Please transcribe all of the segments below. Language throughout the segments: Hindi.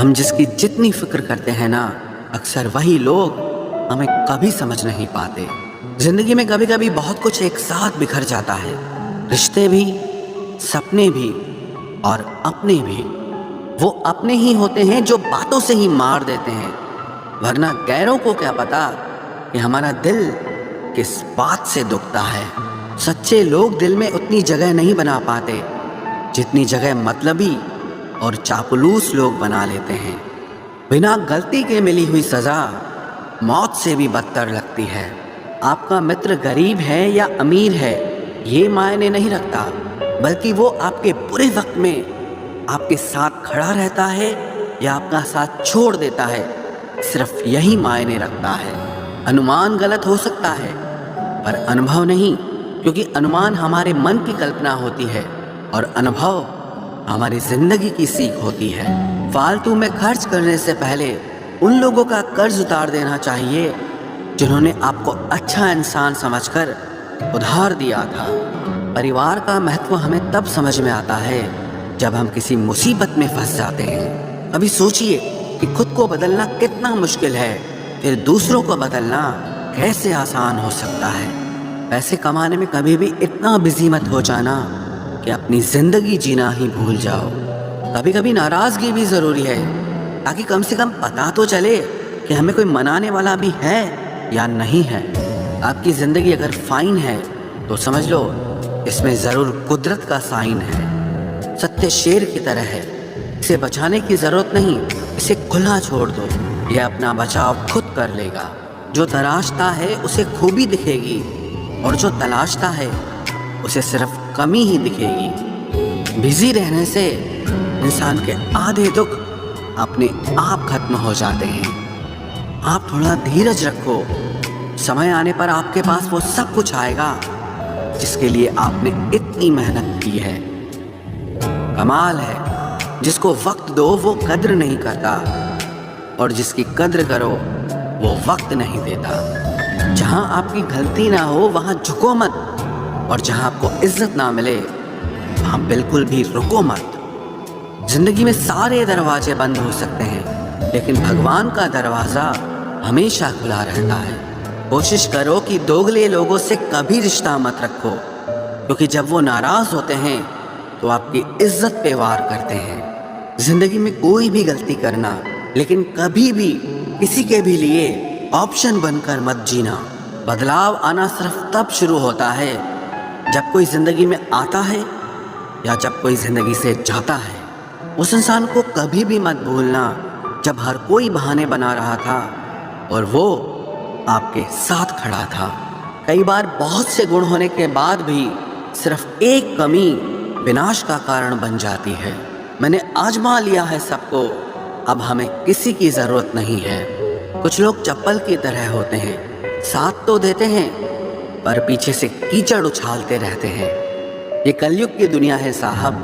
हम जिसकी जितनी फिक्र करते हैं ना, अक्सर वही लोग हमें कभी समझ नहीं पाते। जिंदगी में कभी कभी बहुत कुछ एक साथ बिखर जाता है, रिश्ते भी, सपने भी और अपने भी। वो अपने ही होते हैं जो बातों से ही मार देते हैं, वरना गैरों को क्या पता कि हमारा दिल किस बात से दुखता है। सच्चे लोग दिल में उतनी जगह नहीं बना पाते जितनी जगह मतलबी और चापलूस लोग बना लेते हैं। बिना गलती के मिली हुई सजा मौत से भी बदतर लगती है। आपका मित्र गरीब है या अमीर है ये मायने नहीं रखता, बल्कि वो आपके बुरे वक्त में आपके साथ खड़ा रहता है या आपका साथ छोड़ देता है, सिर्फ यही मायने रखता है। अनुमान गलत हो सकता है पर अनुभव नहीं, क्योंकि अनुमान हमारे मन की कल्पना होती है और अनुभव हमारी जिंदगी की सीख होती है। फालतू में खर्च करने से पहले उन लोगों का कर्ज उतार देना चाहिए जिन्होंने आपको अच्छा इंसान समझकर उधार दिया था। परिवार का महत्व हमें तब समझ में आता है जब हम किसी मुसीबत में फंस जाते हैं। अभी सोचिए कि खुद को बदलना कितना मुश्किल है, फिर दूसरों को बदलना कैसे आसान हो सकता है। पैसे कमाने में कभी भी इतना बिजी मत हो जाना कि अपनी जिंदगी जीना ही भूल जाओ। कभी कभी नाराजगी भी जरूरी है, ताकि कम से कम पता तो चले कि हमें कोई मनाने वाला भी है या नहीं है। आपकी जिंदगी अगर फाइन है तो समझ लो इसमें जरूर कुदरत का साइन है। सत्य शेर की तरह है, इसे बचाने की जरूरत नहीं, इसे खुला छोड़ दो, यह अपना बचाव खुद कर लेगा। जो तराशता है उसे खूबी दिखेगी और जो तलाशता है उसे सिर्फ कमी ही दिखेगी। बिजी रहने से इंसान के आधे दुख अपने आप खत्म हो जाते हैं। आप थोड़ा धीरज रखो, समय आने पर आपके पास वो सब कुछ आएगा जिसके लिए आपने इतनी मेहनत की है। कमाल है जिसको वक्त दो वो कद्र नहीं करता, और जिसकी कद्र करो वो वक्त नहीं देता। जहां आपकी गलती ना हो वहां झुको मत, और जहां आपको इज्जत ना मिले वहां बिल्कुल भी रुको मत। जिंदगी में सारे दरवाजे बंद हो सकते हैं, लेकिन भगवान का दरवाजा हमेशा खुला रहता है। कोशिश करो कि दोगले लोगों से कभी रिश्ता मत रखो, क्योंकि जब वो नाराज होते हैं तो आपकी इज्जत पे वार करते हैं। जिंदगी में कोई भी गलती करना, लेकिन कभी भी किसी के भी लिए ऑप्शन बनकर मत जीना। बदलाव आना सिर्फ तब शुरू होता है जब कोई जिंदगी में आता है या जब कोई जिंदगी से जाता है। उस इंसान को कभी भी मत भूलना जब हर कोई बहाने बना रहा था और वो आपके साथ खड़ा था। कई बार बहुत से गुण होने के बाद भी सिर्फ एक कमी विनाश का कारण बन जाती है। मैंने आजमा लिया है सबको, अब हमें किसी की जरूरत नहीं है। कुछ लोग चप्पल की तरह होते हैं, साथ तो देते हैं पर पीछे से कीचड़ उछालते रहते हैं। ये कलयुग की दुनिया है साहब।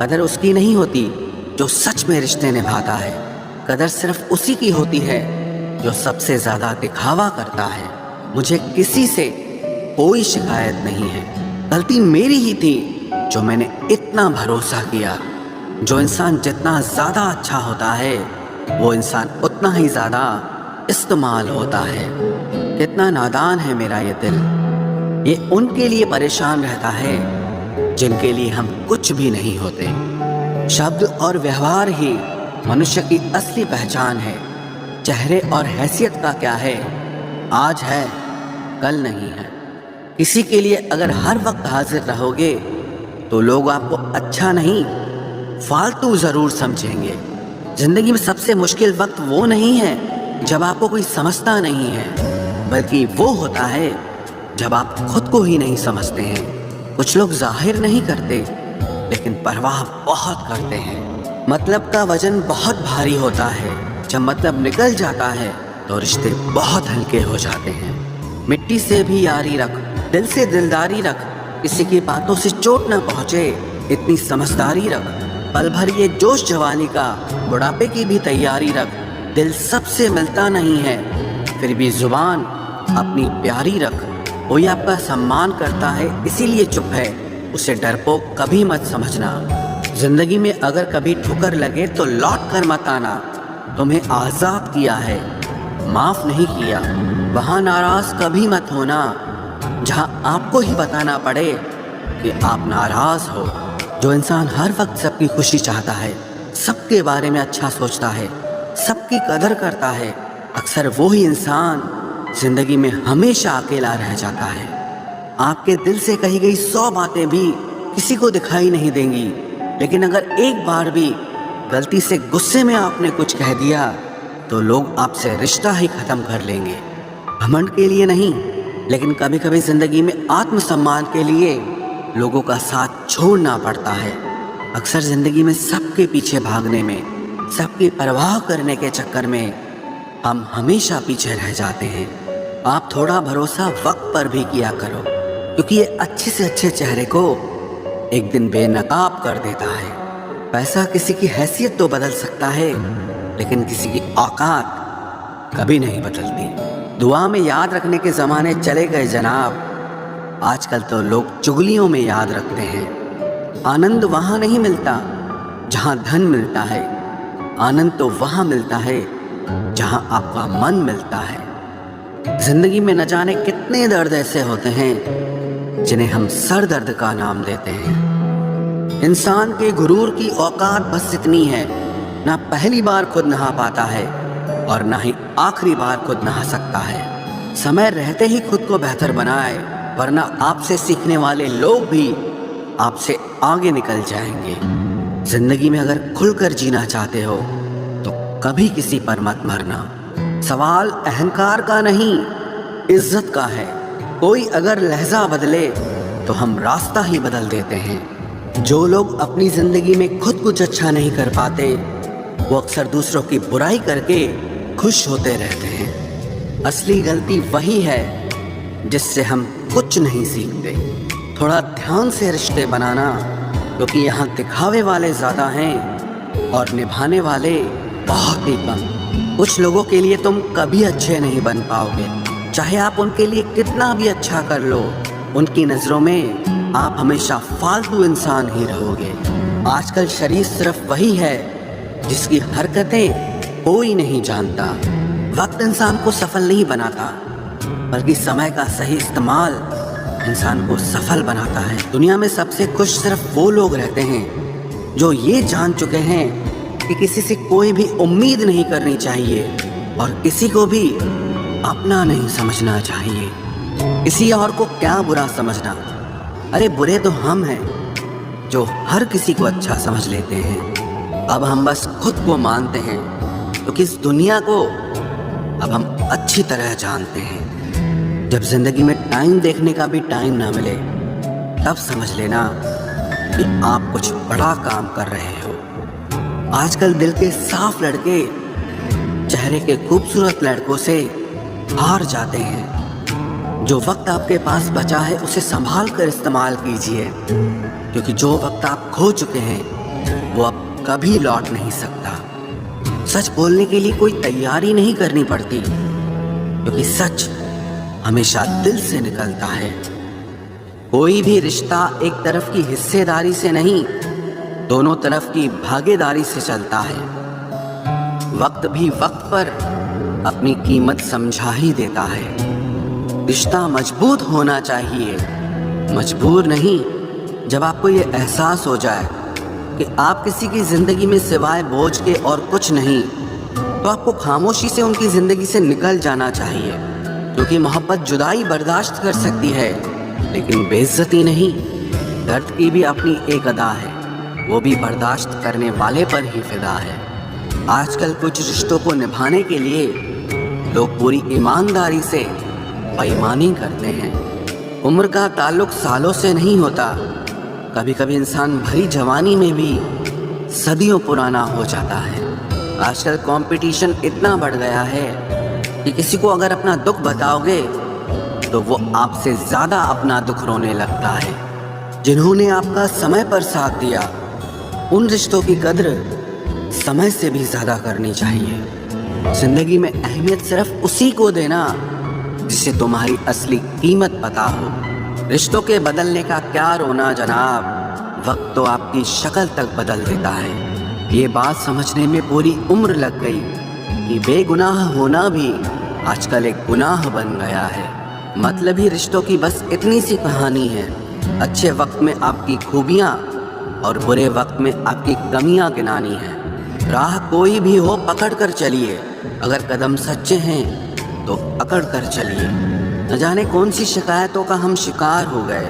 कदर उसकी नहीं होती जो सच में रिश्ते निभाता है, कदर सिर्फ उसी की होती है जो सबसे ज्यादा दिखावा करता है। मुझे किसी से कोई शिकायत नहीं है, गलती मेरी ही थी जो मैंने इतना भरोसा किया। जो इंसान जितना ज्यादा अच्छा होता है वो इंसान उतना ही ज्यादा इस्तेमाल होता है। कितना नादान है मेरा ये दिल, ये उनके लिए परेशान रहता है जिनके लिए हम कुछ भी नहीं होते। शब्द और व्यवहार ही मनुष्य की असली पहचान है। चेहरे और हैसियत का क्या है, आज है कल नहीं है। किसी के लिए अगर हर वक्त हाजिर रहोगे तो लोग आपको अच्छा नहीं फालतू जरूर समझेंगे। जिंदगी में सबसे मुश्किल वक्त वो नहीं है जब आपको कोई समझता नहीं है, बल्कि वो होता है जब आप खुद को ही नहीं समझते हैं। कुछ लोग जाहिर नहीं करते लेकिन परवाह बहुत करते हैं। मतलब का वजन बहुत भारी होता है, जब मतलब निकल जाता है तो रिश्ते बहुत हल्के हो जाते हैं। मिट्टी से भी यारी रख, दिल से दिलदारी रख, किसी की बातों से चोट न पहुंचे इतनी समझदारी रख। पल भर ये जोश जवानी का, बुढ़ापे की भी तैयारी रख। दिल सबसे मिलता नहीं है, फिर भी जुबान अपनी प्यारी रख। कोई आपका सम्मान करता है इसीलिए चुप है, उसे डरपोक कभी मत समझना। जिंदगी में अगर कभी ठुकर लगे तो लौट कर मत आना, तुम्हें आज़ाद किया है, माफ़ नहीं किया। वहाँ नाराज़ कभी मत होना जहाँ आपको ही बताना पड़े कि आप नाराज़ हो। जो इंसान हर वक्त सबकी खुशी चाहता है, सबके बारे में अच्छा सोचता है, सबकी कदर करता है, अक्सर वो ही इंसान ज़िंदगी में हमेशा अकेला रह जाता है। आपके दिल से कही गई 100 बातें भी किसी को दिखाई नहीं देंगी, लेकिन अगर एक बार भी गलती से गुस्से में आपने कुछ कह दिया तो लोग आपसे रिश्ता ही ख़त्म कर लेंगे। घमंड के लिए नहीं, लेकिन कभी कभी ज़िंदगी में आत्मसम्मान के लिए लोगों का साथ छोड़ना पड़ता है। अक्सर ज़िंदगी में सबके पीछे भागने में, सबकी परवाह करने के चक्कर में हम हमेशा पीछे रह जाते हैं। आप थोड़ा भरोसा वक्त पर भी किया करो, क्योंकि ये अच्छे से अच्छे चेहरे को एक दिन बेनकाब कर देता है। पैसा किसी की हैसियत तो बदल सकता है, लेकिन किसी की औकात कभी नहीं बदलती। दुआ में याद रखने के ज़माने चले गए जनाब, आजकल तो लोग चुगलियों में याद रखते हैं। आनंद वहाँ नहीं मिलता जहाँ धन मिलता है, आनंद तो वहाँ मिलता है जहाँ आपका मन मिलता है। जिंदगी में न जाने कितने दर्द ऐसे होते हैं जिन्हें हम सर दर्द का नाम देते हैं। इंसान के गुरूर की औकात बस इतनी है, ना पहली बार खुद नहा पाता है और ना ही आखिरी बार खुद नहा सकता है। समय रहते ही खुद को बेहतर बनाए, वरना आपसे सीखने वाले लोग भी आपसे आगे निकल जाएंगे। जिंदगी में अगर खुलकर जीना चाहते हो तो कभी किसी पर मत मरना। सवाल अहंकार का नहीं, इज्जत का है। कोई अगर लहजा बदले तो हम रास्ता ही बदल देते हैं। जो लोग अपनी जिंदगी में खुद कुछ अच्छा नहीं कर पाते, वो अक्सर दूसरों की बुराई करके खुश होते रहते हैं। असली गलती वही है जिससे हम कुछ नहीं सीखते। थोड़ा ध्यान से रिश्ते बनाना, क्योंकि यहाँ दिखावे वाले ज़्यादा हैं और निभाने वाले बहुत ही कम। कुछ लोगों के लिए तुम कभी अच्छे नहीं बन पाओगे, चाहे आप उनके लिए कितना भी अच्छा कर लो। उनकी नज़रों में आप हमेशा फालतू इंसान ही रहोगे। आजकल शरीफ सिर्फ वही है जिसकी हरकतें कोई नहीं जानता। वक्त इंसान को सफल नहीं बनाता, बल्कि समय का सही इस्तेमाल इंसान को सफल बनाता है। दुनिया में सबसे खुश सिर्फ वो लोग रहते हैं जो ये जान चुके हैं कि किसी से कोई भी उम्मीद नहीं करनी चाहिए और किसी को भी अपना नहीं समझना चाहिए। किसी और को क्या बुरा समझना, अरे बुरे तो हम हैं जो हर किसी को अच्छा समझ लेते हैं। अब हम बस खुद को मानते हैं, क्योंकि इस दुनिया को अब हम अच्छी तरह जानते हैं। जब जिंदगी में टाइम देखने का भी टाइम ना मिले, तब समझ लेना कि आप कुछ बड़ा काम कर रहे हो। आजकल दिल के साफ लड़के चेहरे के खूबसूरत लड़कों से हार जाते हैं। जो वक्त आपके पास बचा है उसे संभाल कर इस्तेमाल कीजिए, क्योंकि जो वक्त आप खो चुके हैं वो अब कभी लौट नहीं सकता। सच बोलने के लिए कोई तैयारी नहीं करनी पड़ती, क्योंकि सच हमेशा दिल से निकलता है। कोई भी रिश्ता एक तरफ की हिस्सेदारी से नहीं, दोनों तरफ की भागीदारी से चलता है। वक्त भी वक्त पर अपनी कीमत समझा ही देता है। रिश्ता मजबूत होना चाहिए, मजबूर नहीं। जब आपको ये एहसास हो जाए कि आप किसी की जिंदगी में सिवाय बोझ के और कुछ नहीं, तो आपको खामोशी से उनकी जिंदगी से निकल जाना चाहिए, क्योंकि मोहब्बत जुदाई बर्दाश्त कर सकती है, लेकिन बेइज्जती नहीं। दर्द की भी अपनी एक अदा है, वो भी बर्दाश्त करने वाले पर ही फिदा है। आजकल कुछ रिश्तों को निभाने के लिए लोग पूरी ईमानदारी से बेईमानी करते हैं। उम्र का ताल्लुक सालों से नहीं होता। कभी कभी इंसान भरी जवानी में भी सदियों पुराना हो जाता है। आजकल कंपटीशन इतना बढ़ गया है कि किसी को अगर अपना दुख बताओगे तो वो आपसे ज़्यादा अपना दुख रोने लगता है। जिन्होंने आपका समय पर साथ दिया, उन रिश्तों की कद्र समय से भी ज़्यादा करनी चाहिए। ज़िंदगी में अहमियत सिर्फ उसी को देना जिसे तुम्हारी असली कीमत पता हो। रिश्तों के बदलने का क्या रोना जनाब, वक्त तो आपकी शक्ल तक बदल देता है। ये बात समझने में पूरी उम्र लग गई, कि बेगुनाह होना भी आजकल एक गुनाह बन गया है। मतलबी रिश्तों की बस इतनी सी कहानी है। अच्छे वक्त में आपकी खूबियाँ और बुरे वक्त में आपकी कमियाँ गिनानी है। राह कोई भी हो पकड़ कर चलिए, अगर कदम सच्चे हैं तो अकड़ कर चलिए। न जाने कौन सी शिकायतों का हम शिकार हो गए।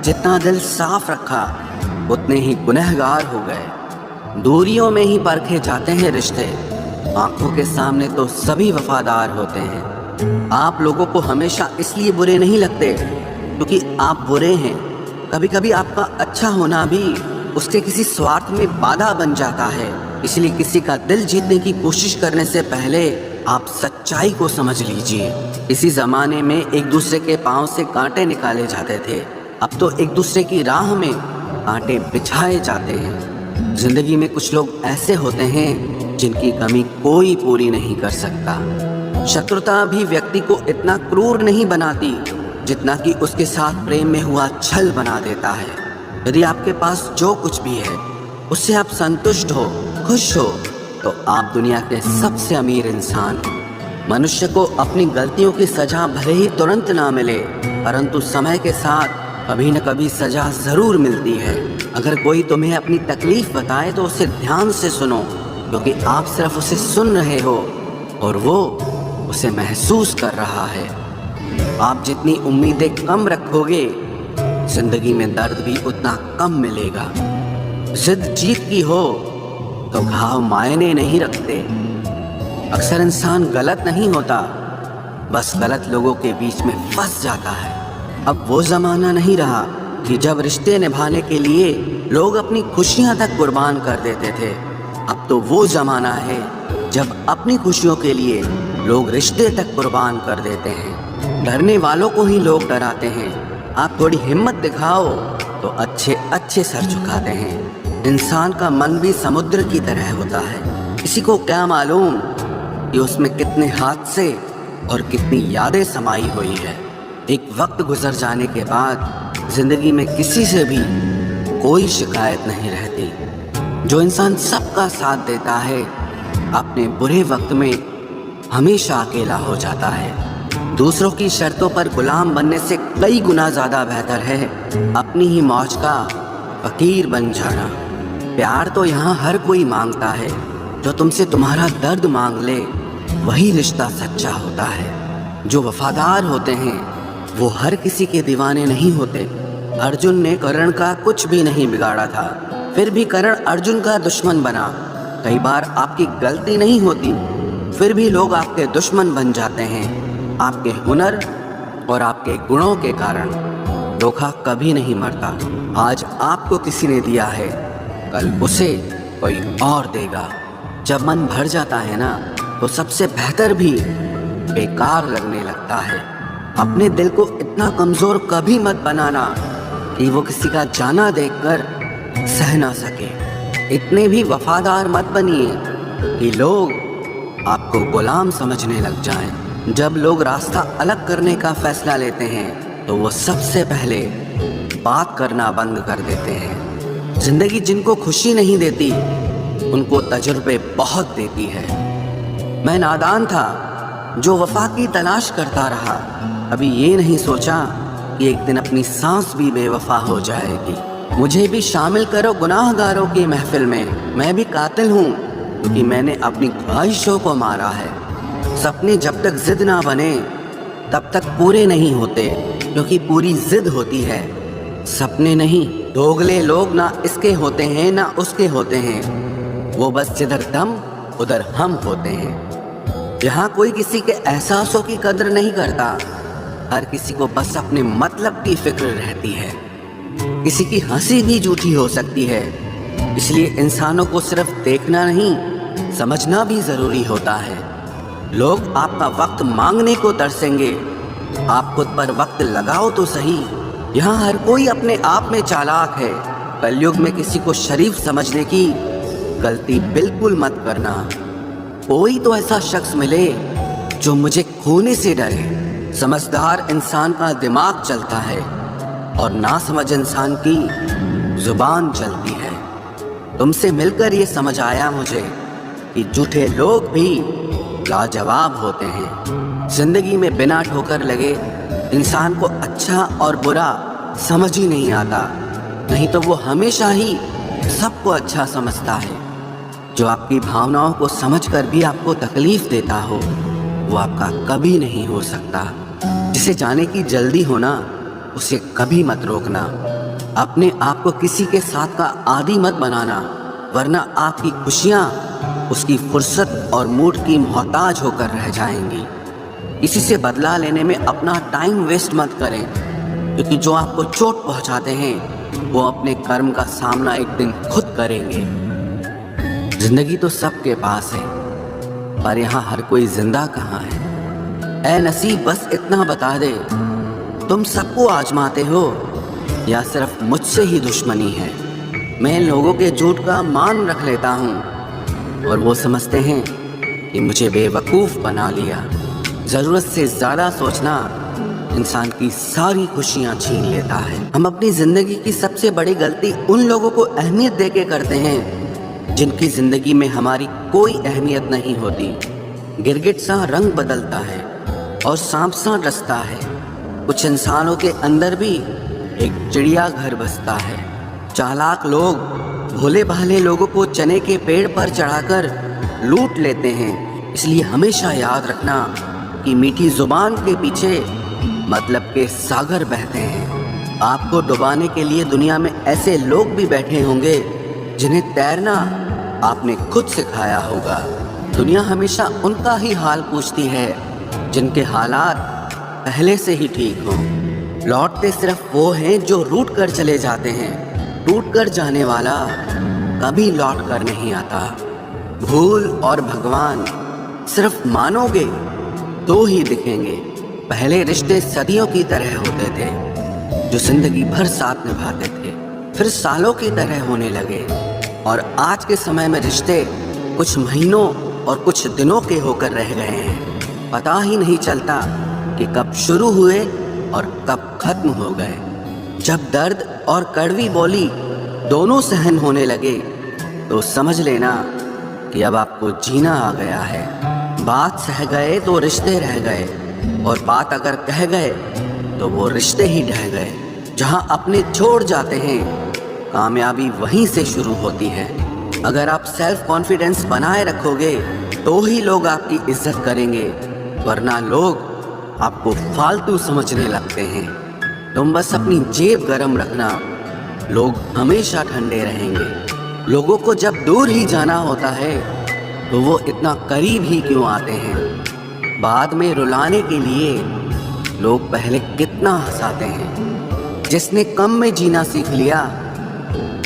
जितना दिल साफ रखा उतने ही गुनहगार हो गए। दूरियों में ही परखे जाते हैं रिश्ते, आंखों के सामने तो सभी वफादार होते हैं। आप लोगों को हमेशा इसलिए बुरे नहीं लगते क्योंकि आप बुरे हैं। कभी कभी आपका अच्छा होना भी उसके किसी स्वार्थ में बाधा बन जाता है। इसलिए किसी का दिल जीतने की कोशिश करने से पहले आप सच्चाई को समझ लीजिए। इसी जमाने में एक दूसरे के पांव से कांटे निकाले जाते थे, अब तो एक दूसरे की राह में कांटे बिछाए जाते हैं। जिंदगी में कुछ लोग ऐसे होते हैं जिनकी कमी कोई पूरी नहीं कर सकता। शत्रुता भी व्यक्ति को इतना क्रूर नहीं बनाती जितना कि उसके साथ प्रेम में हुआ छल बना देता है। यदि आपके पास जो कुछ भी है उससे आप संतुष्ट हो, खुश हो, तो आप दुनिया के सबसे अमीर इंसान हो। मनुष्य को अपनी गलतियों की सजा भले ही तुरंत ना मिले, परंतु समय के साथ कभी न कभी सजा जरूर मिलती है। अगर कोई तुम्हें अपनी तकलीफ बताए तो उसे ध्यान से सुनो, क्योंकि आप सिर्फ उसे सुन रहे हो और वो उसे महसूस कर रहा है। आप जितनी उम्मीदें कम रखोगे, जिंदगी में दर्द भी उतना कम मिलेगा। जिद जीत की हो तो घाव मायने नहीं रखते। अक्सर इंसान गलत नहीं होता, बस गलत लोगों के बीच में फंस जाता है। अब वो जमाना नहीं रहा कि जब रिश्ते निभाने के लिए लोग अपनी खुशियां तक कुर्बान कर देते थे। अब तो वो जमाना है जब अपनी खुशियों के लिए लोग रिश्ते तक कुर्बान कर देते हैं। डरने वालों को ही लोग डराते हैं। आप थोड़ी हिम्मत दिखाओ तो अच्छे अच्छे सर झुकाते हैं। इंसान का मन भी समुद्र की तरह होता है। किसी को क्या मालूम कि उसमें कितने हादसे और कितनी यादें समाई हुई है। एक वक्त गुजर जाने के बाद जिंदगी में किसी से भी कोई शिकायत नहीं रहती। जो इंसान सबका साथ देता है अपने बुरे वक्त में हमेशा अकेला हो जाता है। दूसरों की शर्तों पर गुलाम बनने से कई गुना ज्यादा बेहतर है अपनी ही मौज का फकीर बन जाना। प्यार तो यहाँ हर कोई मांगता है। जो तुमसे तुम्हारा दर्द मांग ले वही रिश्ता सच्चा होता है। जो वफादार होते हैं वो हर किसी के दीवाने नहीं होते। अर्जुन ने कर्ण का कुछ भी नहीं बिगाड़ा था, फिर भी कर्ण अर्जुन का दुश्मन बना। कई बार आपकी गलती नहीं होती, फिर भी लोग आपके दुश्मन बन जाते हैं। आपके हुनर और आपके गुणों के कारण धोखा कभी नहीं मरता। आज आपको किसी ने दिया है, कल उसे कोई और देगा। जब मन भर जाता है ना, तो सबसे बेहतर भी बेकार लगने लगता है। अपने दिल को इतना कमजोर कभी मत बनाना कि वो किसी का जाना देखकर सह ना सके। इतने भी वफादार मत बनिए कि लोग आपको गुलाम समझने लग जाएं। जब लोग रास्ता अलग करने का फैसला लेते हैं तो वो सबसे पहले बात करना बंद कर देते हैं। जिंदगी जिनको खुशी नहीं देती उनको तजुर्बे बहुत देती है। मैं नादान था जो वफा की तलाश करता रहा। अभी ये नहीं सोचा कि एक दिन अपनी सांस भी बेवफा हो जाएगी। मुझे भी शामिल करो गुनाहगारों की महफिल में। मैं भी कातिल हूँ क्योंकि मैंने अपनी ख्वाहिशों को मारा है। सपने जब तक जिद ना बने तब तक पूरे नहीं होते, क्योंकि पूरी जिद होती है, सपने नहीं। दोगले लोग ना इसके होते हैं ना उसके होते हैं, वो बस जिधर दम उधर हम होते हैं। यहाँ कोई किसी के एहसासों की कद्र नहीं करता, हर किसी को बस अपने मतलब की फिक्र रहती है। किसी की हंसी भी झूठी हो सकती है, इसलिए इंसानों को सिर्फ देखना नहीं समझना भी जरूरी होता है। लोग आपका वक्त मांगने को तरसेंगे, आप खुद पर वक्त लगाओ तो सही। यहाँ हर कोई अपने आप में चालाक है। कलयुग में किसी को शरीफ समझने की गलती बिल्कुल मत करना। कोई तो ऐसा शख्स मिले जो मुझे खोने से डरे। समझदार इंसान का दिमाग चलता है और नासमझ इंसान की जुबान चलती है। तुमसे मिलकर ये समझ आया मुझे कि झूठे लोग भी लाजवाब होते हैं। जिंदगी में बिना ठोकर लगे इंसान को अच्छा और बुरा समझ ही नहीं आता, नहीं तो वो हमेशा ही सबको अच्छा समझता है। जो आपकी भावनाओं को समझकर भी आपको तकलीफ देता हो वो आपका कभी नहीं हो सकता। जिसे जाने की जल्दी हो ना उसे कभी मत रोकना। अपने आप को किसी के साथ का आदी मत बनाना, वरना आपकी खुशियाँ उसकी फुर्सत और मूड की मोहताज होकर रह जाएंगी। किसी से बदला लेने में अपना टाइम वेस्ट मत करें, क्योंकि जो आपको चोट पहुंचाते हैं वो अपने कर्म का सामना एक दिन खुद करेंगे। जिंदगी तो सबके पास है, पर यहाँ हर कोई जिंदा कहाँ है। ऐ नसीब बस इतना बता दे, तुम सबको आजमाते हो या सिर्फ मुझसे ही दुश्मनी है। मैं लोगों के झूठ का मान रख लेता हूँ और वो समझते हैं कि मुझे बेवकूफ़ बना लिया। ज़रूरत से ज़्यादा सोचना इंसान की सारी खुशियाँ छीन लेता है। हम अपनी ज़िंदगी की सबसे बड़ी गलती उन लोगों को अहमियत दे के करते हैं जिनकी ज़िंदगी में हमारी कोई अहमियत नहीं होती। गिरगिट सा रंग बदलता है और सांप सा डसता है। कुछ इंसानों के अंदर भी एक चिड़िया घर बसता है। चालाक लोग भोले भाले लोगों को चने के पेड़ पर चढ़ाकर लूट लेते हैं। इसलिए हमेशा याद रखना कि मीठी जुबान के पीछे मतलब के सागर बहते हैं। आपको डुबाने के लिए दुनिया में ऐसे लोग भी बैठे होंगे जिन्हें तैरना आपने खुद सिखाया होगा। दुनिया हमेशा उनका ही हाल पूछती है जिनके हालात पहले से ही ठीक हों। लौटते सिर्फ वो हैं जो रूठ कर चले जाते हैं। टूट कर जाने वाला कभी लौट कर नहीं आता। भूल और भगवान सिर्फ मानोगे तो ही दिखेंगे। पहले रिश्ते सदियों की तरह होते थे, जो जिंदगी भर साथ निभाते थे, फिर सालों की तरह होने लगे। और आज के समय में रिश्ते कुछ महीनों और कुछ दिनों के होकर रह गए हैं। पता ही नहीं चलता कि कब शुरू हुए और कब खत्म हो गए। जब दर्द और कड़वी बोली दोनों सहन होने लगे तो समझ लेना कि अब आपको जीना आ गया है। बात सह गए तो रिश्ते रह गए, और बात अगर कह गए तो वो रिश्ते ही ढह गए। जहाँ अपने छोड़ जाते हैं कामयाबी वहीं से शुरू होती है। अगर आप सेल्फ कॉन्फिडेंस बनाए रखोगे तो ही लोग आपकी इज्जत करेंगे, वरना लोग आपको फालतू समझने लगते हैं। तुम बस अपनी जेब गरम रखना, लोग हमेशा ठंडे रहेंगे। लोगों को जब दूर ही जाना होता है तो वो इतना करीब ही क्यों आते हैं। बाद में रुलाने के लिए लोग पहले कितना हंसाते हैं। जिसने कम में जीना सीख लिया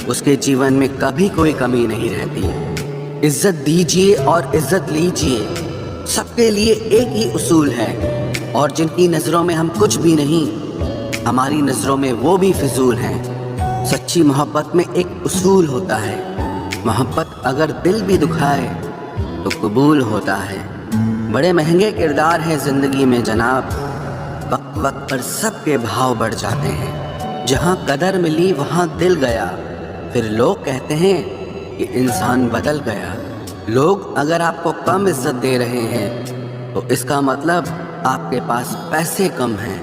उसके जीवन में कभी कोई कमी नहीं रहती। इज्जत दीजिए और इज्जत लीजिए, सबके लिए एक ही उसूल है। और जिनकी नज़रों में हम कुछ भी नहीं, हमारी नज़रों में वो भी फिजूल हैं। सच्ची मोहब्बत में एक उसूल होता है, मोहब्बत अगर दिल भी दुखाए तो कबूल होता है। बड़े महंगे किरदार हैं ज़िंदगी में जनाब, वक्त वक्त पर सबके भाव बढ़ जाते हैं। जहाँ कदर मिली वहाँ दिल गया, फिर लोग कहते हैं कि इंसान बदल गया। लोग अगर आपको कम इज्जत दे रहे हैं तो इसका मतलब आपके पास पैसे कम हैं।